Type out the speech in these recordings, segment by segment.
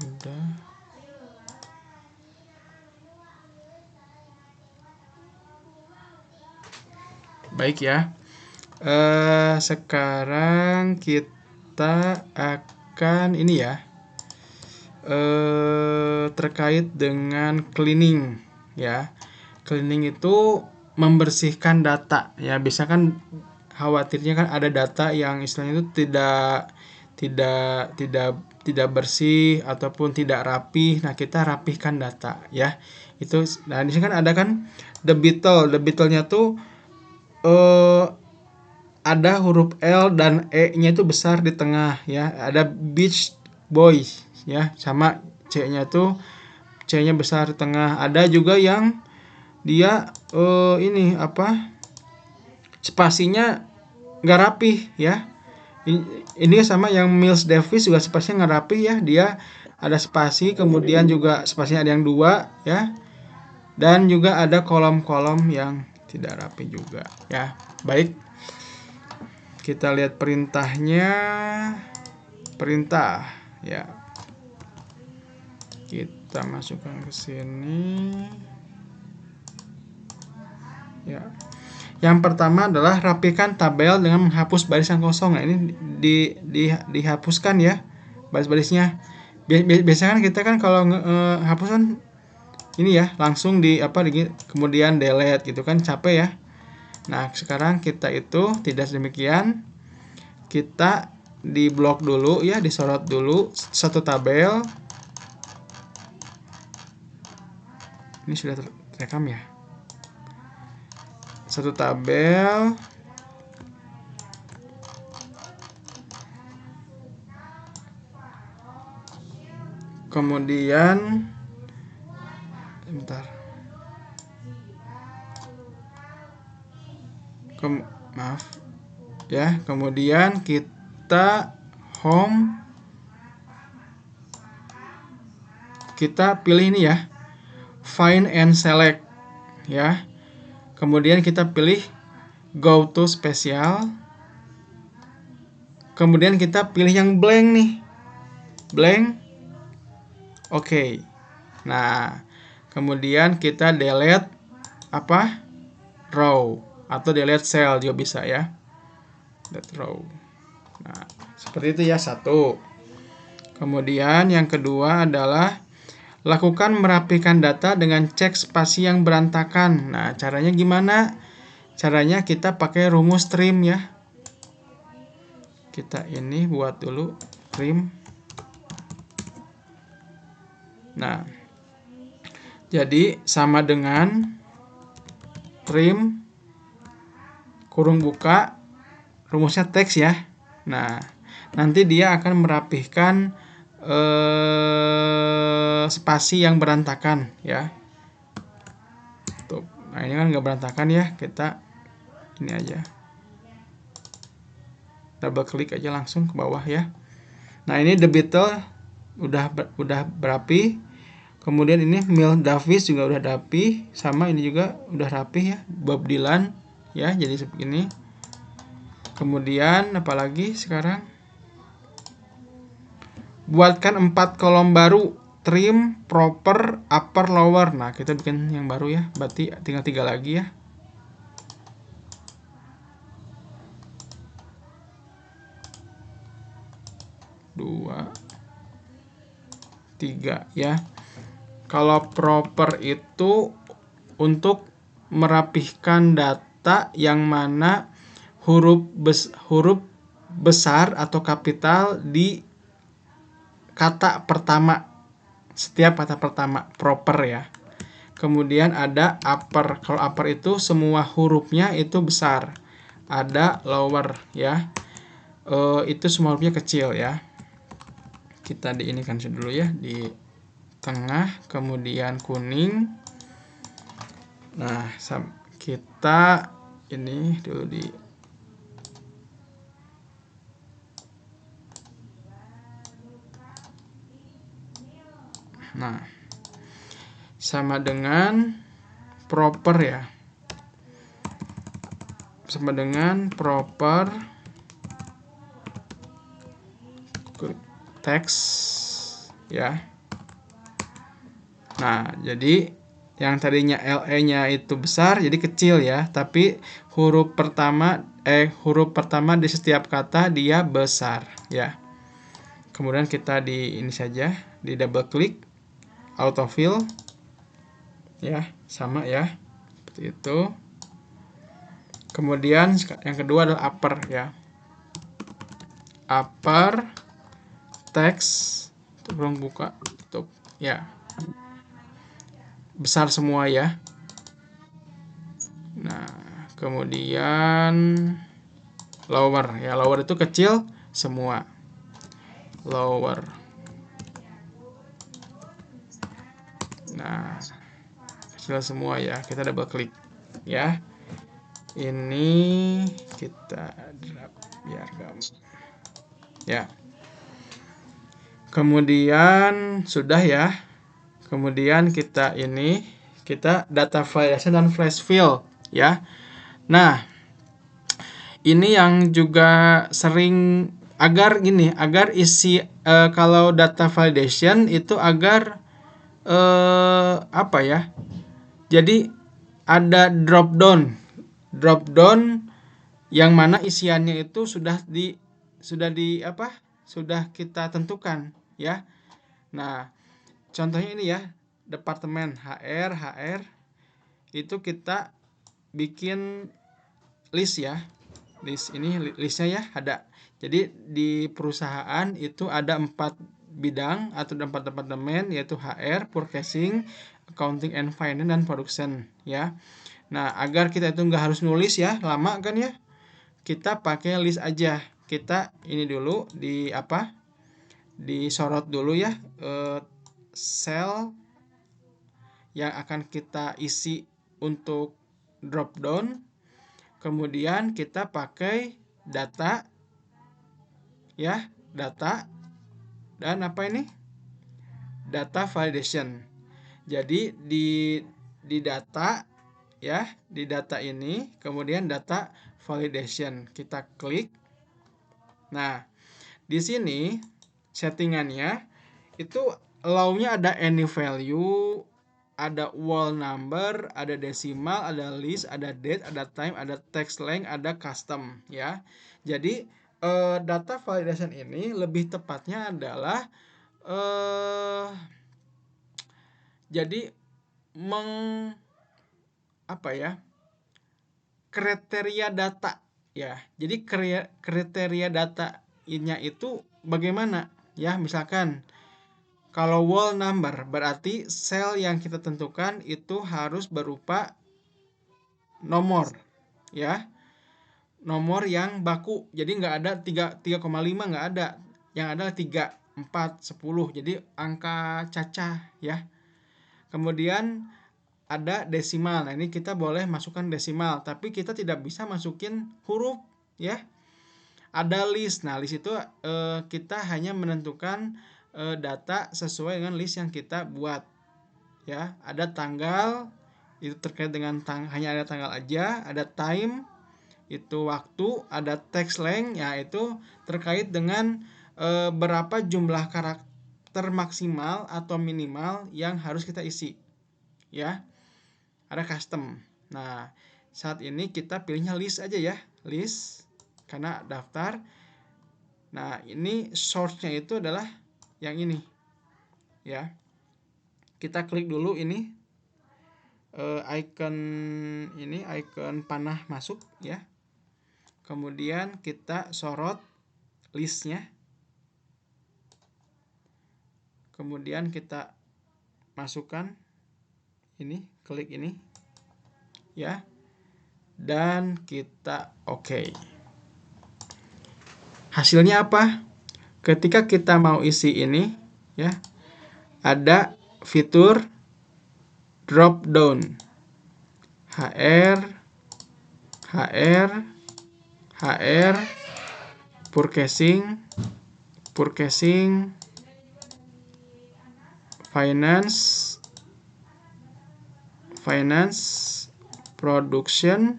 Udah. Baik ya. Sekarang kita akan ini ya, terkait dengan cleaning ya. Cleaning itu membersihkan data ya. Biasa kan khawatirnya kan ada data yang istilahnya itu tidak bersih ataupun tidak rapi. Nah, kita rapihkan data ya. Itu, nah di sini kan ada kan the beetle-nya tuh ada huruf L dan E-nya itu besar di tengah ya. Ada Beach Boys ya, sama C-nya tuh C-nya besar di tengah. Ada juga yang dia ini apa? Spasinya nggak rapih ya. Ini sama yang Miles Davis juga spasinya nggak rapih ya. Dia ada spasi, kemudian juga spasinya ada yang dua ya. Dan juga ada kolom-kolom yang tidak rapi juga ya. Baik, kita lihat perintahnya. Perintah ya, kita masukkan ke sini ya. Yang pertama adalah rapikan tabel dengan menghapus barisan kosong. Nah, ini dihapuskan ya baris-barisnya. Biasanya kan kita kan kalau hapus kan ini ya langsung kemudian delete gitu kan, capek ya. Nah, sekarang kita itu tidak demikian. Kita di blok dulu ya, disorot dulu satu tabel. Ini sudah terekam ya. Satu tabel. Kemudian bentar. Maaf ya, kemudian kita home, kita pilih ini ya, find and select ya. Kemudian kita pilih go to special. Kemudian kita pilih yang blank nih, blank. Oke. Nah, kemudian kita delete apa, row atau delete cell juga bisa ya, delete row. Nah, seperti itu ya, satu. Kemudian yang kedua adalah lakukan merapikan data dengan cek spasi yang berantakan. Nah, caranya gimana? Caranya kita pakai rumus trim ya. Kita ini buat dulu trim. Nah, jadi sama dengan trim kurung buka, rumusnya teks ya. Nah, nanti dia akan merapihkan spasi yang berantakan ya. Tuh. Nah, ini kan nggak berantakan ya, kita ini aja, double klik aja langsung ke bawah ya. Nah, ini The Beatles udah berapi. Kemudian ini Miles Davis juga udah rapi, sama ini juga udah rapi ya, Bob Dylan ya, jadi seperti ini. Kemudian apalagi sekarang, buatkan 4 kolom baru, trim, proper, upper, lower. Nah, kita bikin yang baru ya, berarti tinggal 3 lagi ya. Dua, 3 ya. Kalau proper itu untuk merapihkan data yang mana huruf besar atau kapital di kata pertama, setiap kata pertama, proper ya. Kemudian ada upper. Kalau upper itu semua hurufnya itu besar. Ada lower ya, itu semua hurufnya kecil ya. Kita diinikan dulu ya, di tengah, kemudian kuning. Nah, kita ini dulu di nah, sama dengan proper ya, sama dengan proper teks ya. Nah, jadi yang tadinya LE-nya itu besar jadi kecil ya, tapi huruf pertama di setiap kata dia besar ya. Kemudian kita di ini saja, di double klik autofill ya, sama ya. Seperti itu. Kemudian yang kedua adalah upper ya. Upper text, belum buka, tutup ya. Besar semua ya. Nah, kemudian lower ya, lower itu kecil semua. Lower. Nah, kecil semua ya. Kita double klik ya. Ini kita drag biar gampang. Ya. Kemudian sudah ya. Kemudian kita data validation dan flash fill ya. Nah, ini yang juga sering agar isi kalau data validation itu agar apa ya? Jadi ada drop down yang mana isiannya itu sudah kita tentukan ya. Nah, contohnya ini ya, departemen HR itu kita bikin list ya. Listnya ya ada. Jadi di perusahaan itu ada 4 bidang atau 4 departemen, yaitu HR, purchasing, accounting and finance, dan production ya. Nah, agar kita itu nggak harus nulis ya, lama kan ya, kita pakai list aja. Kita ini dulu disorot dulu ya sel yang akan kita isi untuk drop down. Kemudian kita pakai data ya, data dan data validation. Jadi di data ya, di data ini kemudian data validation kita klik. Nah, di sini settingannya itu allow-nya ada any value, ada whole number, ada decimal, ada list, ada date, ada time, ada text length, ada custom ya. Jadi data validation ini lebih tepatnya adalah jadi kriteria data ya. Jadi kriteria datanya itu bagaimana ya, misalkan kalau whole number berarti sel yang kita tentukan itu harus berupa nomor ya, nomor yang baku. Jadi nggak ada 3,5, nggak ada, yang ada 3, 4, 10, jadi angka cacah ya. Kemudian ada desimal. Nah, ini kita boleh masukkan desimal, tapi kita tidak bisa masukin huruf ya. Ada list. Nah, list itu kita hanya menentukan data sesuai dengan list yang kita buat ya. Ada tanggal, itu terkait dengan hanya ada tanggal aja. Ada time, itu waktu. Ada text length, ya itu terkait dengan berapa jumlah karakter maksimal atau minimal yang harus kita isi ya. Ada custom. Nah, saat ini kita pilihnya list aja ya, list karena daftar. Nah, ini source-nya itu adalah yang ini ya. Kita klik dulu ini icon panah masuk ya. Kemudian kita sorot listnya. Kemudian kita masukkan ini, klik ini ya, dan kita oke. Hasilnya apa? Ketika kita mau isi ini ya, ada fitur drop down HR, purchasing, finance, production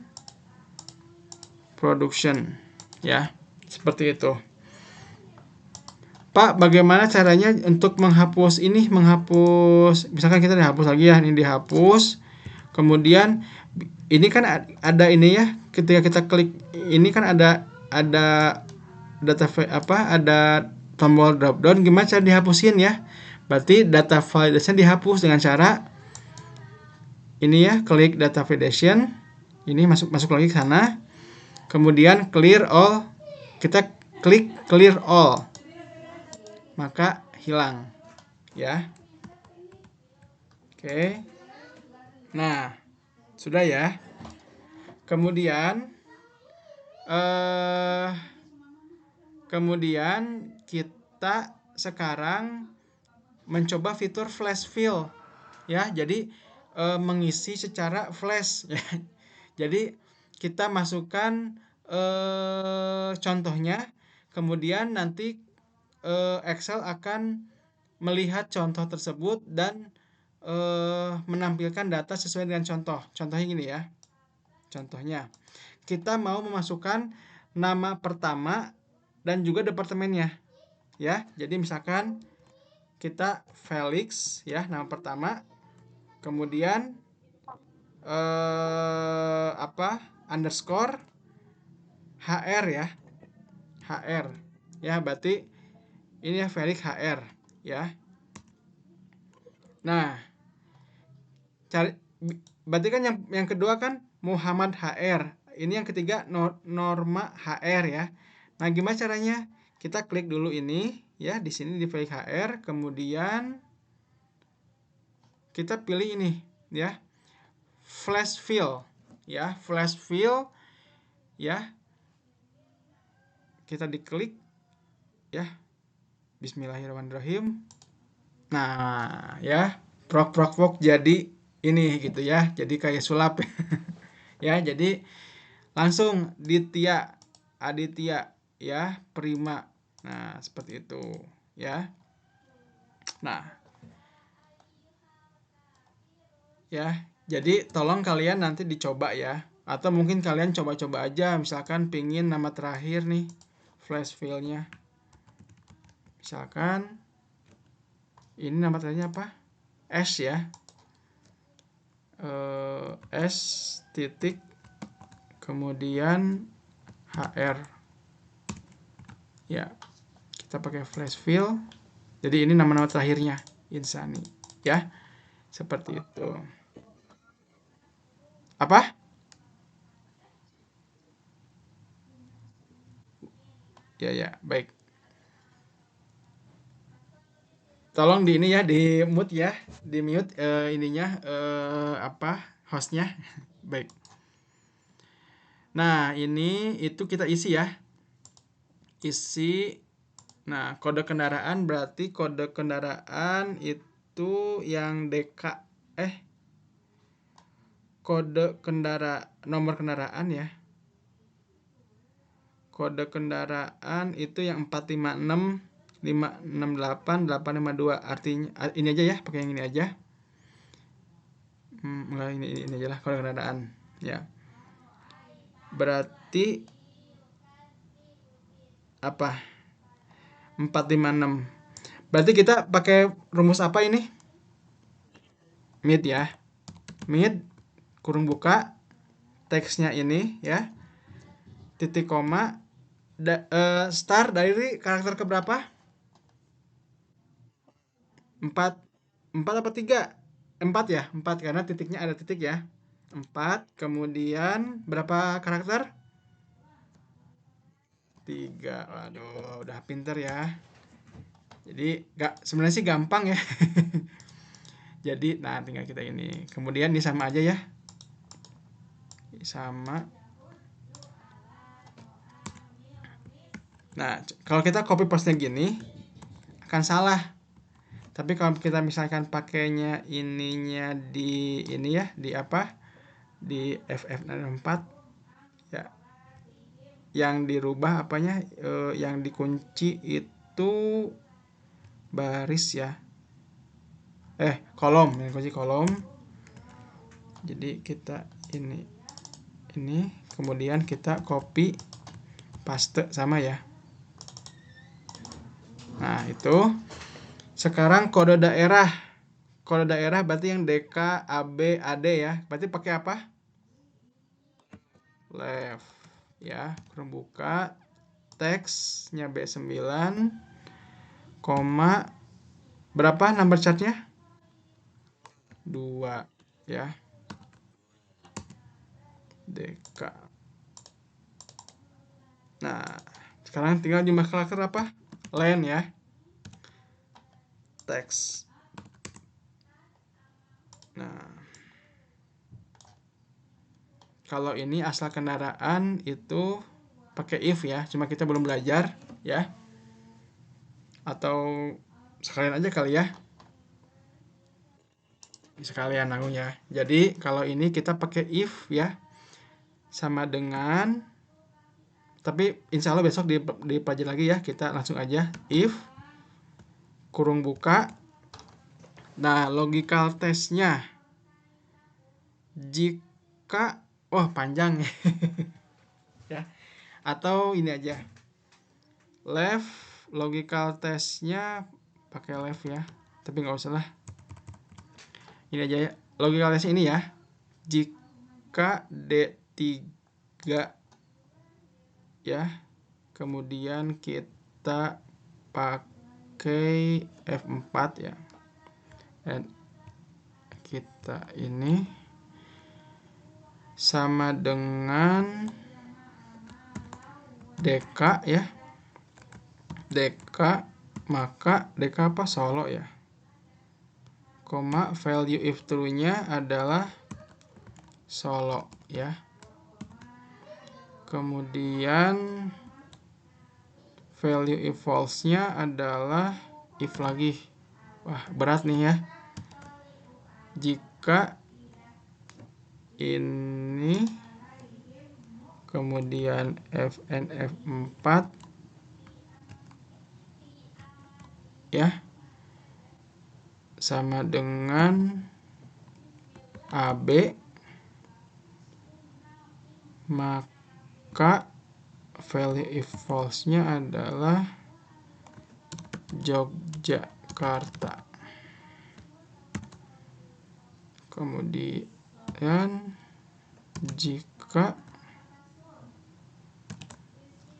ya, seperti itu. Pak, bagaimana caranya untuk menghapus ini, misalkan kita dihapus lagi ya, ini dihapus. Kemudian ini kan ada ini ya, ketika kita klik ini kan ada data ada tombol drop down, gimana cara dihapusin ya? Berarti data validation dihapus dengan cara ini ya, klik data validation. Ini masuk lagi ke sana. Kemudian clear all. Kita klik clear all. Maka hilang ya. Oke. Nah, sudah ya. Kemudian kita sekarang mencoba fitur flash fill ya. Jadi mengisi secara flash ya. Jadi kita masukkan contohnya, kemudian nanti Excel akan melihat contoh tersebut dan menampilkan data sesuai dengan contoh. Contohnya gini ya. Contohnya, kita mau memasukkan nama pertama dan juga departemennya. Ya, jadi misalkan kita Felix ya, nama pertama. Kemudian underscore HR ya. HR. Ya, berarti ini ya Felix HR ya. Nah, berarti kan yang kedua kan Muhammad HR. Ini yang ketiga Norma HR ya. Nah, gimana caranya? Kita klik dulu ini ya, di sini di Felix HR, kemudian kita pilih ini ya. Flash fill ya, flash fill ya. Kita diklik ya. Bismillahirrahmanirrahim. Nah, ya, prok jadi ini gitu ya. Jadi kayak sulap. Ya, jadi langsung Aditya ya, Prima. Nah, seperti itu ya. Nah, ya, jadi tolong kalian nanti dicoba ya. Atau mungkin kalian coba-coba aja, misalkan pingin nama terakhir nih flash fill-nya. Misalkan ini nama terakhirnya apa? S ya. S titik kemudian HR ya, kita pakai flash fill. Jadi ini nama-nama terakhirnya Insani ya, seperti itu. Apa? Ya, baik. Tolong di ini ya, di mute ya, di mute ininya hostnya. Baik. Nah, ini itu kita isi ya. Isi. Nah, kode kendaraan berarti kode kendaraan itu yang kode nomor kendaraan ya. Kode kendaraan itu yang 456 568 852. Artinya ini aja ya, pakai yang ini aja. Enggak, ini aja lah kode kendaraan ya. Berarti apa? 456. Berarti kita pakai rumus apa ini? Mid ya. Mid kurung buka teksnya ini ya. Titik koma start dari karakter keberapa? 4 apa 3? 4 ya, 4 karena titiknya ada titik ya. 4, kemudian berapa karakter? 3. Waduh, udah pinter ya. Jadi sebenarnya sih gampang ya. Jadi nah tinggal kita ini. Kemudian ini sama aja ya. Sama. Nah, kalau kita copy paste gini akan salah. Tapi kalau kita misalkan pakainya ininya di ini ya, di apa? Di FF64 ya. Yang dirubah apanya? Yang dikunci itu baris ya. Kolom, yang kunci kolom. Jadi kita ini kemudian kita copy paste sama ya. Nah, itu. Sekarang kode daerah. Kode daerah berarti yang DK, AB, AD ya. Berarti pakai apa? Left. Ya, kurung buka. Teksnya B9, koma. Berapa number chartnya? 2 ya. DK. Nah, sekarang tinggal jumlah karakter apa? Len ya. Teks. Nah, kalau ini asal kendaraan itu pakai if ya, cuma kita belum belajar ya. Atau sekalian aja kali ya. Sekalian nangunya. Jadi kalau ini kita pakai if ya. Sama dengan, tapi insya Allah besok dipelajari lagi ya. Kita langsung aja if kurung buka. Nah, logical testnya jika panjang ya. Atau ini aja. Left logical testnya pakai left ya. Tapi nggak usah lah. Ini aja ya. Logical testnya ini ya. Jika D3 ya. Kemudian kita pakai F4 ya. Dan kita ini sama dengan DK ya. DK, maka DK apa? Solo ya. Koma, value if true-nya adalah Solo ya. Kemudian value if false-nya adalah if lagi. Wah, berat nih ya. Jika ini kemudian Fn F4 ya sama dengan AB, maka value if false-nya adalah Yogyakarta. Kemudian jika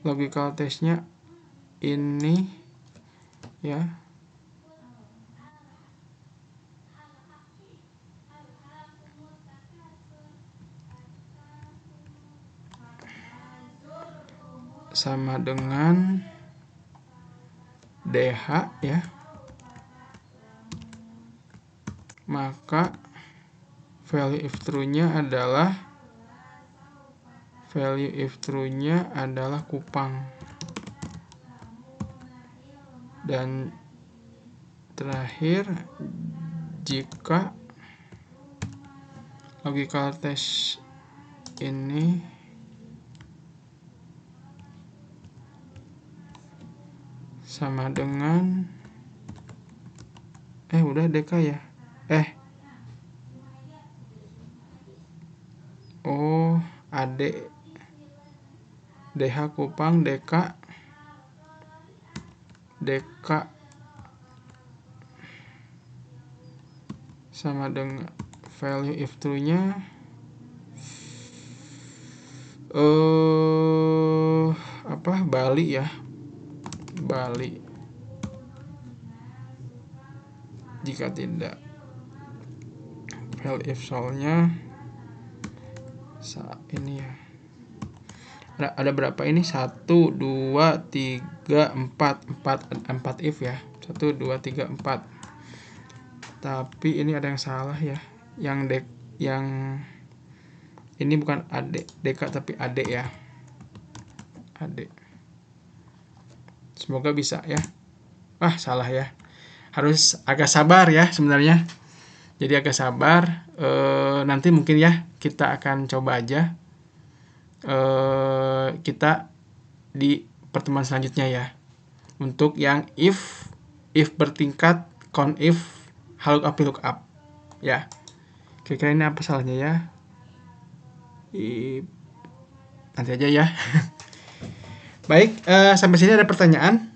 logical test-nya ini ya, sama dengan DH ya, maka value if true-nya adalah Kupang. Dan terakhir, jika logical test ini sama dengan udah DK ya. AD DH Kupang, DK sama dengan value if true-nya Bali ya. Bali. Jika tidak, value if false-nya ini ya. Ada berapa ini? 1, 2, 3, 4 if ya. 1, 2, 3, 4. Tapi ini ada yang salah ya. Yang ini bukan AD, DK tapi AD ya. AD. Semoga bisa ya. Salah ya. Harus agak sabar ya sebenarnya. Jadi agak sabar. Nanti mungkin ya kita akan coba aja. Kita di pertemuan selanjutnya ya. Untuk yang if bertingkat, count if, lookup ya. Kira-kira ini apa salahnya ya? Nanti aja ya. Baik, sampai sini ada pertanyaan?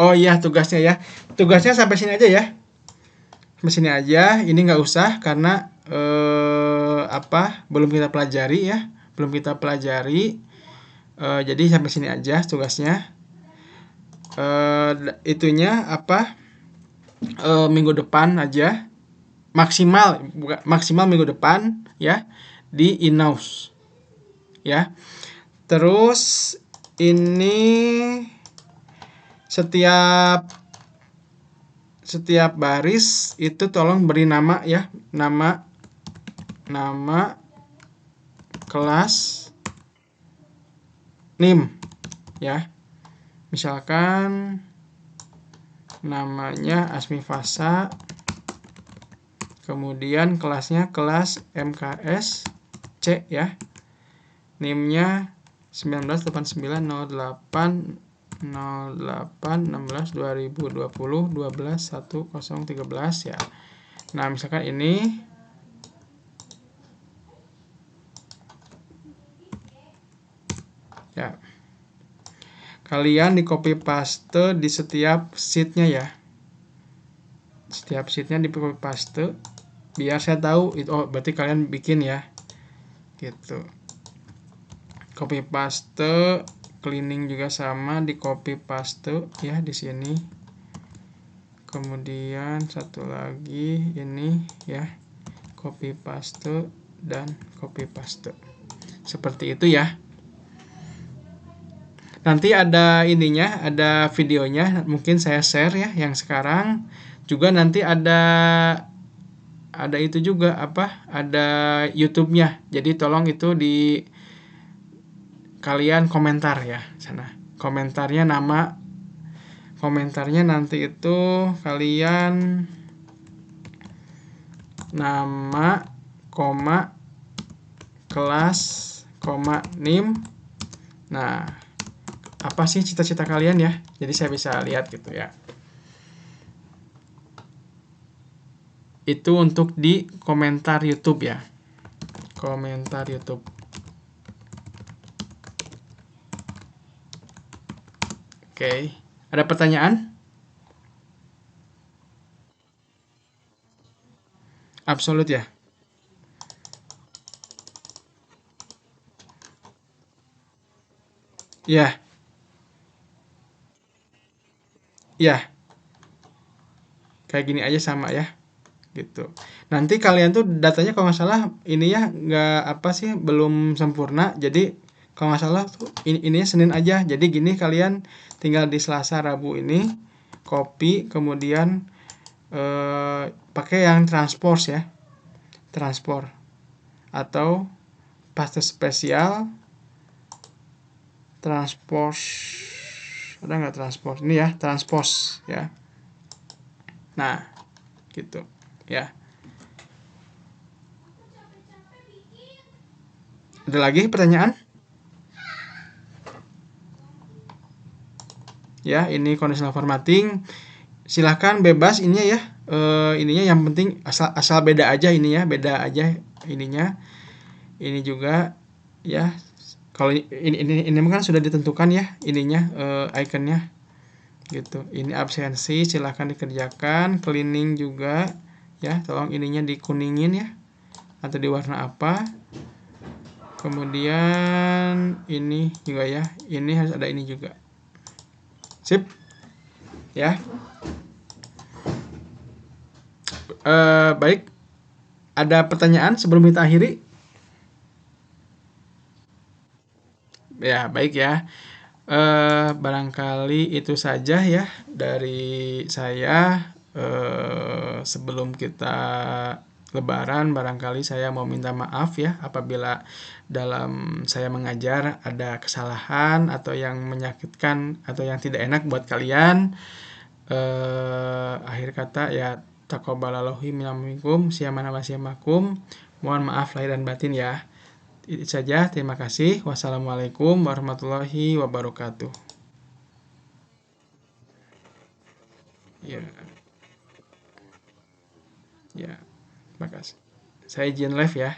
Oh iya, tugasnya ya. Tugasnya sampai sini aja ya. Sampai sini aja. Ini nggak usah karena apa? Belum kita pelajari ya. Belum kita pelajari. Jadi sampai sini aja tugasnya. Itunya apa? Minggu depan aja. Maksimal minggu depan ya di Inaus ya. Terus ini setiap setiap baris itu tolong beri nama ya, nama kelas NIM ya. Misalkan namanya Asmi Fasa, kemudian kelasnya kelas MKS C ya. NIM-nya 198908162012 ya. Nah, misalkan ini ya. Kalian di copy paste di setiap sheet-nya ya. Setiap sheet-nya di copy paste biar saya tahu itu, oh berarti kalian bikin ya. Gitu. Copy paste, cleaning juga sama, di copy paste ya di sini. Kemudian satu lagi ini ya, copy paste dan copy paste. Seperti itu ya. Nanti ada ininya, ada videonya, mungkin saya share ya yang sekarang. Juga nanti ada itu juga apa? Ada YouTube-nya. Jadi tolong itu di kalian komentar ya sana. Komentarnya nanti itu kalian nama, koma, kelas, koma, NIM. Nah, apa sih cita-cita kalian ya? Jadi saya bisa lihat gitu ya. Itu untuk di komentar YouTube ya. Komentar YouTube. Oke. Ada pertanyaan? Absolut ya? Ya, ya. Kayak gini aja sama ya. Gitu. Nanti kalian tuh datanya kalau nggak salah ini ya nggak apa sih belum sempurna. Jadi kalau nggak salah tuh ininya Senin aja. Jadi gini kalian tinggal di Selasa Rabu ini copy kemudian pakai yang transpose ya. Transport atau paste spesial transpose, ada nggak transport ini ya, transpose ya. Nah gitu ya. Ada lagi pertanyaan ya? Ini conditional formatting, silahkan bebas ininya ya. Ininya yang penting asal beda aja ini ya, beda aja ininya. Ini juga ya, kalau ini kan sudah ditentukan ya ininya, iconnya gitu. Ini absensi silahkan dikerjakan, cleaning juga ya, tolong ininya dikuningin ya atau di warna apa. Kemudian ini juga ya, ini harus ada ini juga. Sip ya. Baik, ada pertanyaan sebelum kita akhiri? Ya baik ya. Barangkali itu saja ya dari saya. Sebelum kita Lebaran, barangkali saya mau minta maaf ya apabila dalam saya mengajar ada kesalahan atau yang menyakitkan atau yang tidak enak buat kalian. Akhir kata ya, taqabbalallahu minna minkum, siyamana wa siyamakum. Mohon maaf lahir dan batin ya. Itu saja, terima kasih. Wassalamualaikum warahmatullahi wabarakatuh. Ya, ya, terima kasih. Saya izin live ya.